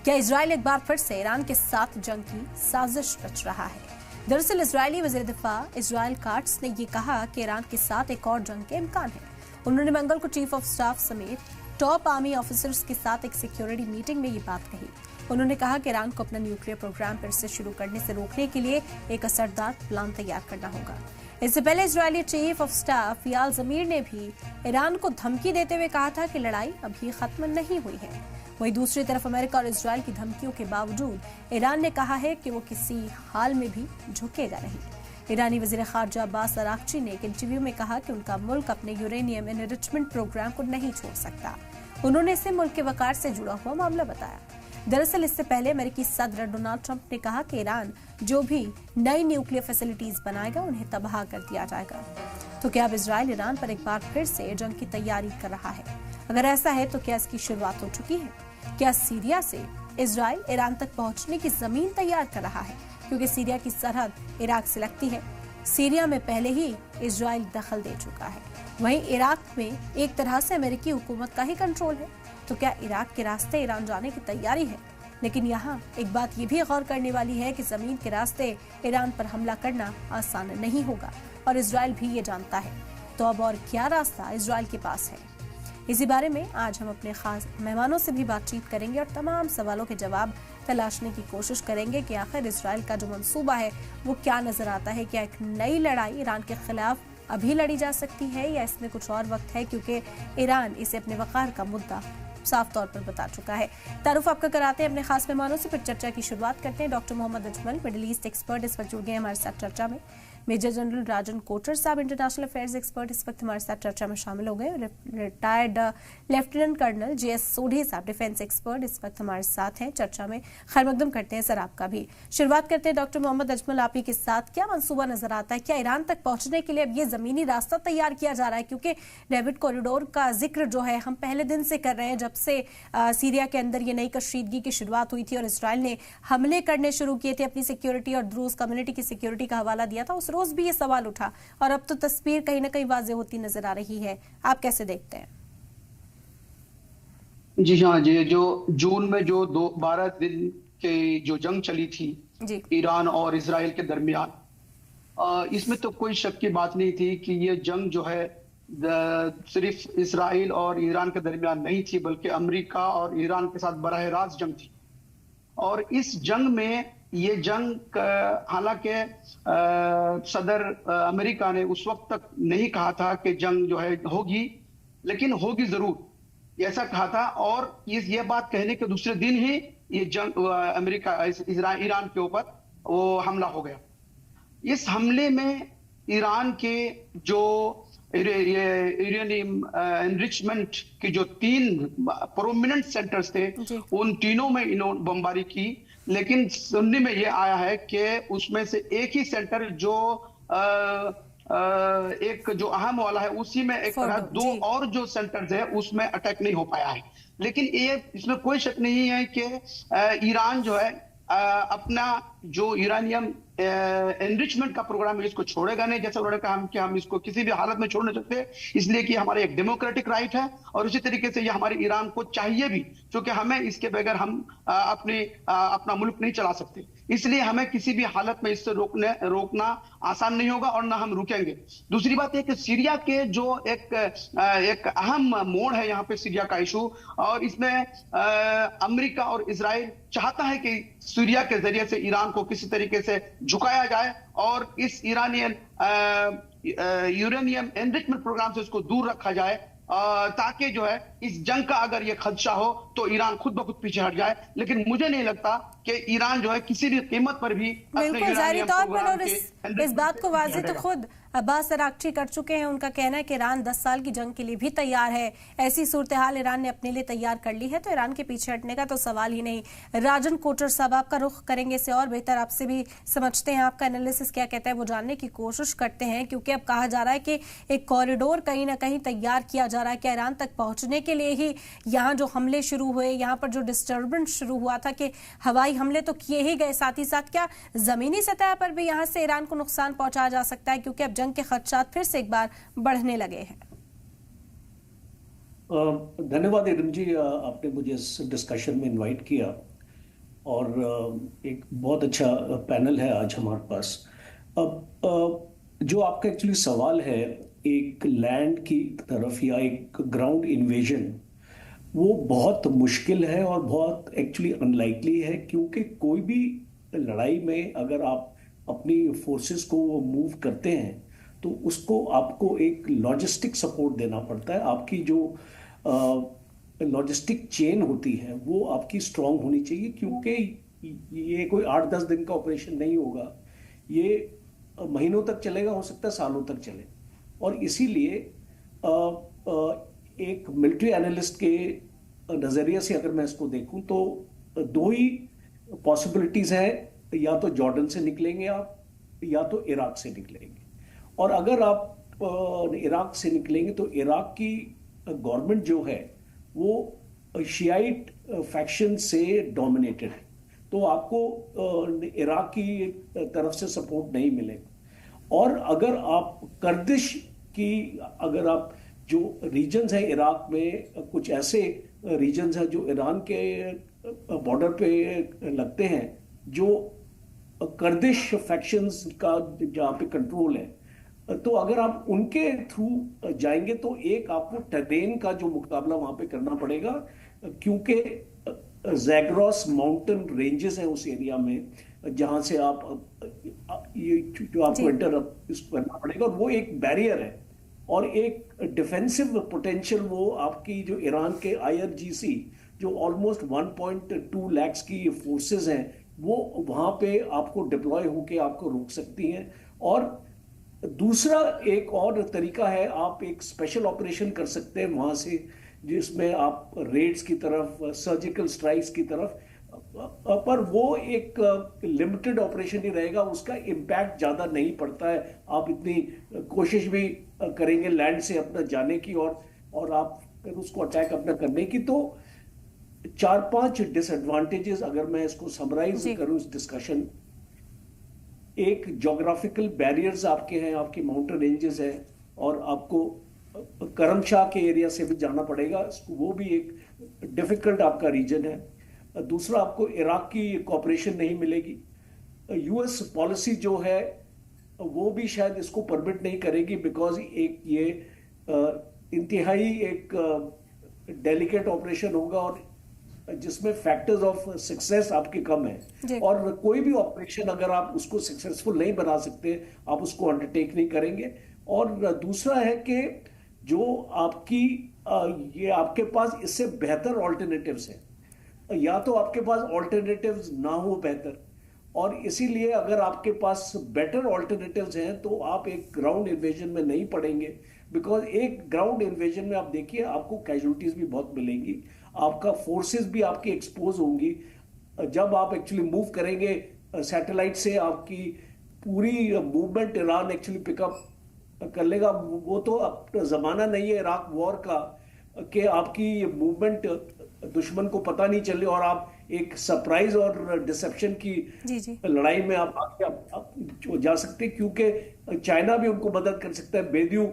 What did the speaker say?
क्या इजराइल एक बार फिर से ईरान के साथ जंग की साजिश रच रहा है? दरअसल इजरायली वज़ीर दिफा इजराइल काट्स ने ये कहा कि ईरान के साथ एक और जंग के इम्कान है। उन्होंने मंगल को चीफ ऑफ स्टाफ समेत टॉप आर्मी ऑफिसर्स के साथ एक सिक्योरिटी मीटिंग में ये बात कही। उन्होंने कहा कि ईरान को अपना न्यूक्लियर प्रोग्राम फिर से शुरू करने से रोकने के लिए एक असरदार प्लान तैयार करना होगा। इससे पहले इजरायली चीफ ऑफ स्टाफ याल ज़मीर ने भी ईरान को धमकी देते हुए कहा था कि लड़ाई अभी खत्म नहीं हुई है। वहीं दूसरी तरफ अमेरिका और इजरायल की धमकियों के बावजूद ईरान ने कहा है कि वो किसी हाल में भी झुकेगा नहीं। ईरानी वज़ीर ख़ारजा अब्बास अराग़ची ने एक इंटरव्यू में कहा कि उनका मुल्क अपने यूरेनियम एनरिचमेंट प्रोग्राम को नहीं छोड़ सकता। उन्होंने इसे मुल्क के वक़ार से जुड़ा हुआ मामला बताया। दरअसल इससे पहले अमेरिकी सदर डोनाल्ड ट्रंप ने कहा कि ईरान जो भी नई न्यूक्लियर फैसिलिटीज बनाएगा उन्हें तबाह कर दिया जाएगा। तो क्या अब इजराइल ईरान पर एक बार फिर से जंग की तैयारी कर रहा है? अगर ऐसा है तो क्या इसकी शुरुआत हो चुकी है? क्या सीरिया से इजराइल ईरान तक पहुंचने की जमीन तैयार कर रहा है? क्योंकि सीरिया की सरहद इराक से लगती है। सीरिया में पहले ही इजराइल दखल दे चुका है। वहीं इराक में एक तरह से अमेरिकी हुकूमत का ही कंट्रोल है। तो क्या इराक के रास्ते ईरान जाने की तैयारी है? लेकिन यहाँ एक बात ये भी गौर करने वाली है कि जमीन के रास्ते ईरान पर हमला करना आसान नहीं होगा और इजराइल भी ये जानता है। तो अब और क्या रास्ता इजराइल के पास है? इसी बारे में आज हम अपने खास मेहमानों से भी बातचीत करेंगे और तमाम सवालों के जवाब तलाशने की कोशिश करेंगे कि आखिर इजराइल का जो मंसूबा है वो क्या नजर आता है। क्या एक नई लड़ाई ईरान के खिलाफ अभी लड़ी जा सकती है या इसमें कुछ और वक्त है, क्योंकि ईरान इसे अपने वक़ार का मुद्दा साफ तौर पर बता चुका है। तारुफ आपका कराते हैं अपने खास मेहमानों से, फिर चर्चा की शुरुआत करते हैं। Doctor Mohammad Ajmal, middle east expert, इस वक्त जुड़ गए हमारे साथ चर्चा में। मेजर जनरल राजन कोटर साहब, इंटरनेशनल अफेयर्स एक्सपर्ट, इस वक्त हमारे साथ चर्चा में शामिल हो गए। Retired lieutenant colonel JS Sodhi साहब, डिफेंस एक्सपर्ट, इस वक्त हमारे साथ हैं चर्चा में। खैर मकदम करते हैं सर आपका भी। शुरुआत करते हैं डॉक्टर मोहम्मद अजमल, आप ही के साथ क्या मंसूबा नजर आता है? क्या ईरान तक पहुंचने के लिए अब ये जमीनी रास्ता तैयार किया जा रहा है? क्योंकि डेविड कॉरिडोर का जिक्र जो है हम पहले दिन से कर रहे हैं, जब से सीरिया के अंदर ये नई कशीदगी की शुरुआत हुई थी और इसराइल ने हमले करने शुरू किए थे अपनी सिक्योरिटी और द्रूज कम्युनिटी की सिक्योरिटी का हवाला दिया था। उस रोज भी ये सवाल उठा और अब तो तस्वीर कहीं ना कहीं वाज़ेह होती नजर आ रही है। आप कैसे देखते हैं? जी हाँ जी, जो जून में जो 12 दिन के जो जंग चली थी ईरान और इजराइल के दरमियान, इसमें तो कोई शक की बात नहीं थी कि ये जंग जो है सिर्फ इजराइल और ईरान के दरमियान नहीं थी, बल्कि अमेरिका और ईरान के साथ बराह रास्त जंग थी। और इस जंग में ये जंग हालांकि सदर अमेरिका ने उस वक्त तक नहीं कहा था कि जंग जो है होगी, लेकिन होगी जरूर ऐसा कहा था। और ये बात कहने के दूसरे दिन ही ये जंग अमेरिका ईरान के ऊपर वो हमला हो गया। इस हमले में ईरान के जो यूरेनियम एनरिचमेंट की जो 3 प्रोमिनेंट सेंटर्स थे, उन तीनों में इन्होंने बमबारी की। लेकिन सुनने में यह आया है कि उसमें से एक ही सेंटर जो एक जो अहम वाला है, उसी में एक तरह 2 और जो सेंटर्स है उसमें अटैक नहीं हो पाया है। लेकिन ये इसमें कोई शक नहीं है कि ईरान जो है अपना जो यूरेनियम एनरिचमेंट का प्रोग्राम है इसको छोड़ेगा नहीं। जैसे उन्होंने कहा कि हम इसको किसी भी हालत में छोड़ नहीं सकते, इसलिए कि हमारा एक डेमोक्रेटिक राइट है और उसी तरीके से ये हमारे ईरान को चाहिए भी, क्योंकि हमें इसके बगैर हम अपना मुल्क नहीं चला सकते। इसलिए हमें किसी भी हालत में इससे रोकना आसान नहीं होगा और ना हम रुकेंगे। दूसरी बात यह कि सीरिया के जो एक अहम मोड़ है यहाँ पे सीरिया का इशू, और इसमें अमेरिका और इजराइल चाहता है कि सीरिया के जरिए से ईरान को किसी तरीके से झुकाया जाए और इस यूरेनियम एनरिचमेंट प्रोग्राम से उसको दूर रखा जाए, ताकि जो है इस जंग का अगर ये खदशा हो तो ईरान खुद ब खुद पीछे हट जाए। लेकिन मुझे नहीं लगता कि ईरान जो है किसी भी कीमत पर भी बिल्कुल जारी तौर पर इस बात को वाज़ेह तो खुद अब्बास अराग़ची कर चुके हैं। उनका कहना है कि ईरान 10 साल की जंग के लिए भी तैयार है। ऐसी सूरत हाल ईरान ने अपने लिए तैयार कर ली है तो ईरान के पीछे हटने का तो सवाल ही नहीं। राजन कोटर साहब, आपका रुख करेंगे इसे और बेहतर, आपसे भी समझते हैं आपका एनालिसिस क्या कहता है, वो जानने की कोशिश करते हैं। क्योंकि अब कहा जा रहा है कि एक कॉरिडोर कहीं ना कहीं तैयार किया जा रहा है कि ईरान तक पहुंचने के लिए ही यहाँ जो हमले शुरू हुए, यहाँ पर जो डिस्टर्बेंस शुरू हुआ था कि हवाई हमले तो किए ही गए, साथ ही साथ क्या जमीनी सतह पर भी यहाँ से ईरान को नुकसान पहुंचाया जा सकता है? क्योंकि अब जंग के खदशात फिर से एक बार बढ़ने लगे हैं। धन्यवाद एडम जी, आपने मुझे इस डिस्कशन में इनवाइट किया। और एक बहुत अच्छा पैनल है आज हमारे पास। अब जो आपका एक्चुअली सवाल है, एक लैंड की तरफ या एक ग्राउंड इन्वेजन, वो बहुत मुश्किल है और बहुत एक्चुअली अनलाइकली है, क्योंकि कोई भी लड़ाई में अगर आप अपनी फोर्सेस को मूव करते हैं तो उसको आपको एक लॉजिस्टिक सपोर्ट देना पड़ता है। आपकी जो लॉजिस्टिक चेन होती है वो आपकी स्ट्रांग होनी चाहिए, क्योंकि ये कोई 8-10 दिन का ऑपरेशन नहीं होगा, ये महीनों तक चलेगा, हो सकता है सालों तक चले। और इसीलिए एक मिलिट्री एनालिस्ट के नज़रिए से अगर मैं इसको देखूं तो दो ही पॉसिबिलिटीज है, या तो जॉर्डन से निकलेंगे आप, या तो इराक से निकलेंगे। और अगर आप इराक से निकलेंगे तो इराक की गवर्नमेंट जो है वो शियाइट फैक्शन से डोमिनेटेड है, तो आपको इराक की तरफ से सपोर्ट नहीं मिलेगा। और अगर आप कर्दिश की, अगर आप जो रीजन्स हैं इराक में, कुछ ऐसे रीजन्स हैं जो ईरान के बॉर्डर पे लगते हैं, जो कर्दिश फैक्शंस का जहाँ पे कंट्रोल है, तो अगर आप उनके थ्रू जाएंगे तो एक आपको टेरेन का जो मुकाबला वहां पे करना पड़ेगा, क्योंकि जैग्रोस माउंटेन रेंजेस हैं उस एरिया में, जहां से आप ये जो आपको एंटर करना पड़ेगा, और वो एक बैरियर है। और एक डिफेंसिव पोटेंशियल वो आपकी जो ईरान के IRGC जो ऑलमोस्ट 1.2 लाख की फोर्सेस हैं, वो वहां पे आपको डिप्लॉय होके आपको रोक सकती हैं। और दूसरा एक और तरीका है, आप एक स्पेशल ऑपरेशन कर सकते हैं वहां से, जिसमें आप रेड्स की तरफ, सर्जिकल स्ट्राइक्स की तरफ, पर वो एक लिमिटेड ऑपरेशन ही रहेगा, उसका इम्पैक्ट ज्यादा नहीं पड़ता है। आप इतनी कोशिश भी करेंगे लैंड से अपना जाने की और आप फिर उसको अटैक अपना करने की, तो 4-5 डिसएडवांटेजेस अगर मैं इसको समराइज करूं इस डिस्कशन। एक ज्योग्राफिकल बैरियर्स आपके हैं, आपकी माउंटेन रेंजेस हैं, और आपको करमशाह के एरिया से भी जाना पड़ेगा, वो भी एक डिफिकल्ट आपका रीजन है। दूसरा, आपको इराक की कोऑपरेशन नहीं मिलेगी। US पॉलिसी जो है वो भी शायद इसको परमिट नहीं करेगी, बिकॉज एक ये इंतहाई एक डेलिकेट ऑपरेशन होगा और जिसमें फैक्टर्स ऑफ सक्सेस आपके कम है, और कोई भी ऑपरेशन अगर आप उसको सक्सेसफुल नहीं बना सकते, आप उसको अंडरटेक नहीं करेंगे। और दूसरा है कि जो आपकी ये आपके पास इससे बेहतर ऑल्टरनेटिव्स हैं, या तो आपके पास ऑल्टरनेटिव्स ना हो बेहतर, और इसीलिए अगर आपके पास बेटर ऑल्टरनेटिव्स हैं तो आप एक ग्राउंड इन्वेजन में नहीं पड़ेंगे, बिकॉज एक ग्राउंड इन्वेजन में आप देखिए आपको कैजुअलिटीज भी बहुत मिलेंगी, आपका फोर्सेस भी आपकी एक्सपोज होंगी। जब आप एक्चुअली मूव करेंगे सैटेलाइट से, आपकी पूरी मूवमेंट ईरान एक्चुअली पिकअप कर लेगा। वो तो अब जमाना नहीं है इराक वॉर का कि आपकी मूवमेंट दुश्मन को पता नहीं चले और आप एक सरप्राइज और डिसेप्शन की लड़ाई में आप जा सकते हैं, क्योंकि चाइना भी उनको मदद कर सकता है। बेद्यू